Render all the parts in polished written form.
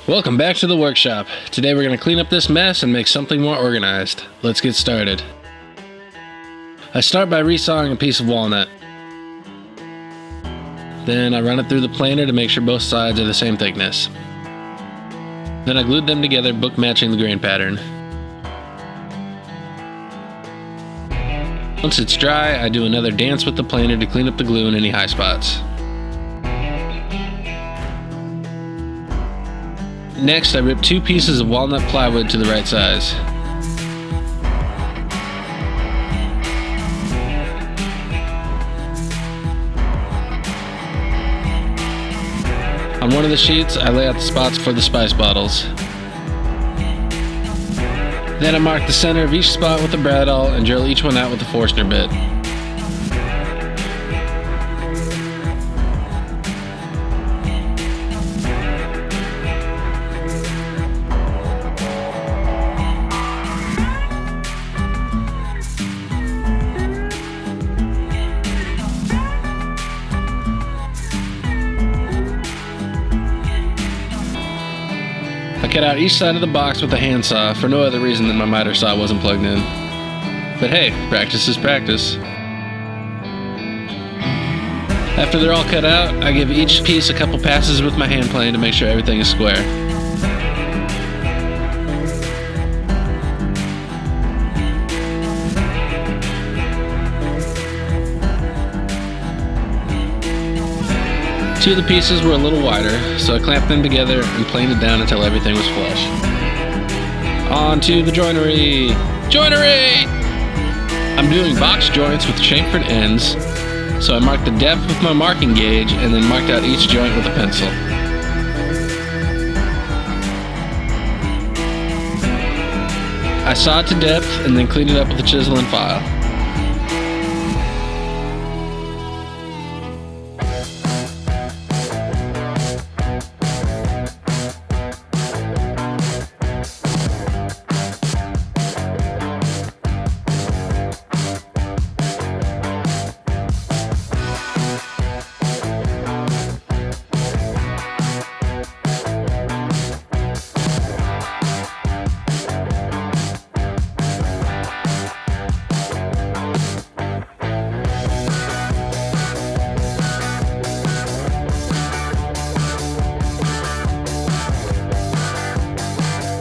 Welcome back to the workshop. Today we're going to clean up this mess and make something more organized. Let's get started. I start by resawing a piece of walnut. Then I run it through the planer to make sure both sides are the same thickness. Then I glued them together, book matching the grain pattern. Once it's dry, I do another dance with the planer to clean up the glue in any high spots. Next, I rip 2 pieces of walnut plywood to the right size. On one of the sheets, I lay out the spots for the spice bottles. Then I mark the center of each spot with a bradawl and drill each one out with a Forstner bit. I cut out each side of the box with a handsaw for no other reason than my miter saw wasn't plugged in. But hey, practice is practice. After they're all cut out, I give each piece a couple passes with my hand plane to make sure everything is square. Two of the pieces were a little wider, so I clamped them together and planed it down until everything was flush. On to the joinery! Joinery! I'm doing box joints with chamfered ends, so I marked the depth with my marking gauge and then marked out each joint with a pencil. I sawed to depth and then cleaned it up with a chisel and file.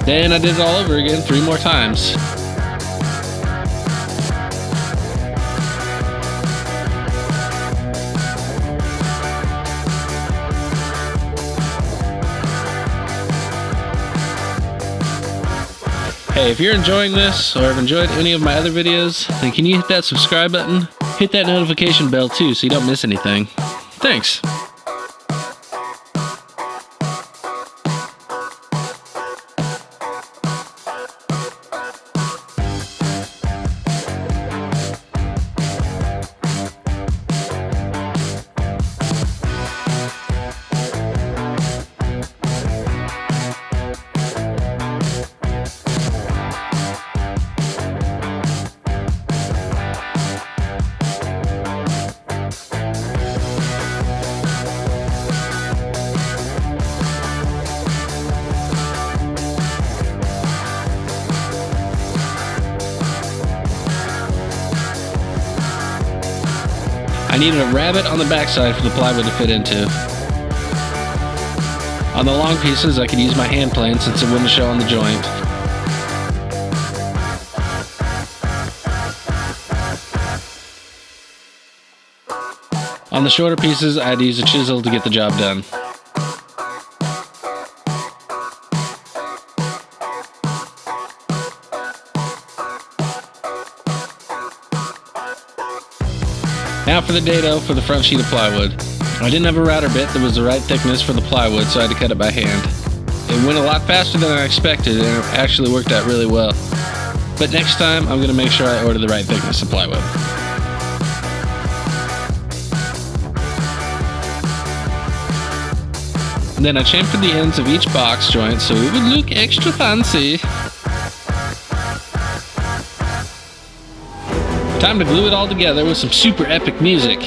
Then I did it all over again 3 more times. Hey, if you're enjoying this or have enjoyed any of my other videos, then can you hit that subscribe button? Hit that notification bell too so you don't miss anything. Thanks. I needed a rabbet on the backside for the plywood to fit into. On the long pieces, I could use my hand plane since it wouldn't show on the joint. On the shorter pieces, I had to use a chisel to get the job done. Now for the dado for the front sheet of plywood. I didn't have a router bit that was the right thickness for the plywood, so I had to cut it by hand. It went a lot faster than I expected, and it actually worked out really well. But next time, I'm going to make sure I order the right thickness of plywood. Then I chamfered the ends of each box joint so it would look extra fancy. Time to glue it all together with some super epic music.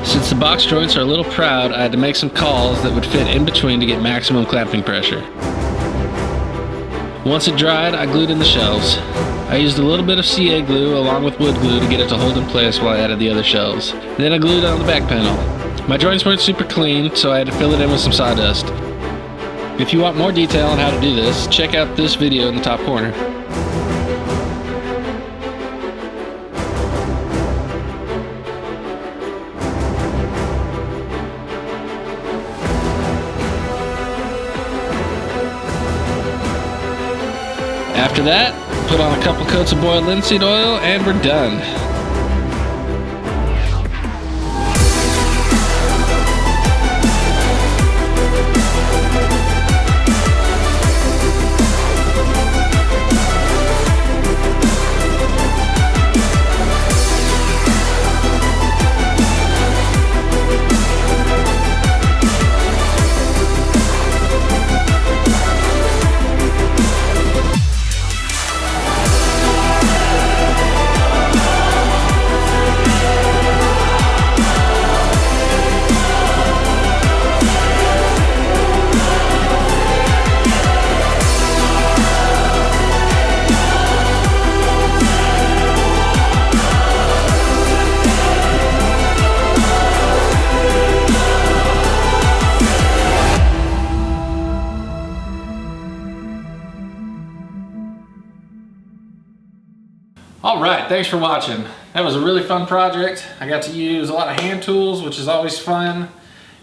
Since the box joints are a little proud, I had to make some calls that would fit in between to get maximum clamping pressure. Once it dried, I glued in the shelves. I used a little bit of CA glue along with wood glue to get it to hold in place while I added the other shelves. Then I glued on the back panel. My joints weren't super clean, so I had to fill it in with some sawdust. If you want more detail on how to do this, check out this video in the top corner. After that, put on a couple coats of boiled linseed oil and we're done. Alright, thanks for watching. That was a really fun project. I got to use a lot of hand tools, which is always fun,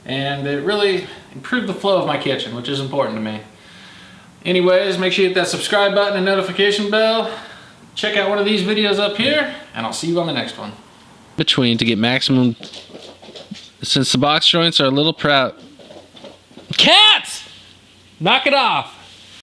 and it really improved the flow of my kitchen, which is important to me. Anyways, make sure you hit that subscribe button and notification bell. Check out one of these videos up here, and I'll see you on the next one. Between to get maximum, since the box joints are a little proud. Cats! Knock it off!